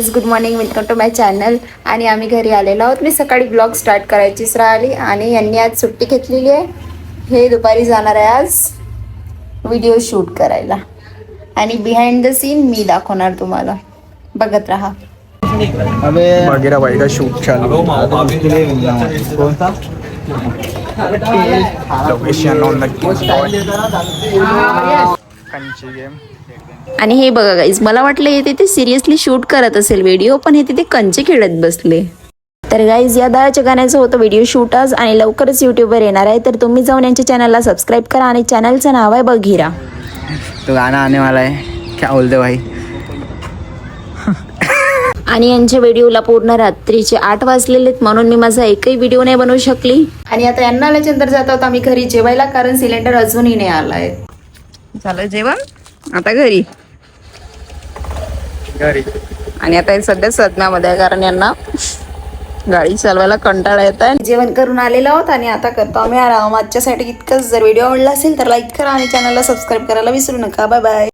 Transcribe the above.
Guys, good morning, welcome to my channel. आणि आम्ही घरी आलेलो आहोत. मी सकाळी ब्लॉग स्टार्ट करायचीच राहिली आणि यांनी आज सुट्टी घेतलेली आहे. हे दुपारी जाणार आहे आज व्हिडिओ शूट करायला आणि बिहाइंड द सीन मी दाखवणार तुम्हाला. बघत राहा. वगैरह भाई का शूट चालू. Location on the Kanchi game. आणि हे बघा गाईज, मला वाटलं हे तिथे सिरियसली शूट करत असेल व्हिडिओ, पण हे तिथे कंचे खेळत बसले. तर गाईज, या दहाच्या गाण्याचं होतं व्हिडिओ शूट आज आणि लवकरच यूट्यूबवर येणार आहे. तर तुम्ही जाऊन यांच्या चॅनलला सबस्क्राईब करा आणि चॅनलचं नाव आहे बघिरा. तो गाना आने वाला है. क्या बोलते भाई. आणि यांच्या व्हिडिओला पूर्ण रात्रीचे 8 वाजलेले आहेत, म्हणून मी माझा एकही व्हिडिओ नाही बनवू शकली. आणि आता यांना आल्याच्यानंतर जात आहोत आम्ही घरी जेवायला, कारण सिलेंडर अजूनही नाही आलाय. झालं जेवण, आता घरी. आणि आता सध्या सदम्यामध्ये आहे, कारण यांना गाडी चालवायला कंटाळा येत आहे. जेवण करून आलेलो आहोत आणि आता करतो आम्ही आराम. आजच्यासाठी इतकंच. जर व्हिडिओ आवडला असेल तर लाईक करा आणि चॅनलला सबस्क्राईब करायला विसरू नका. Bye bye.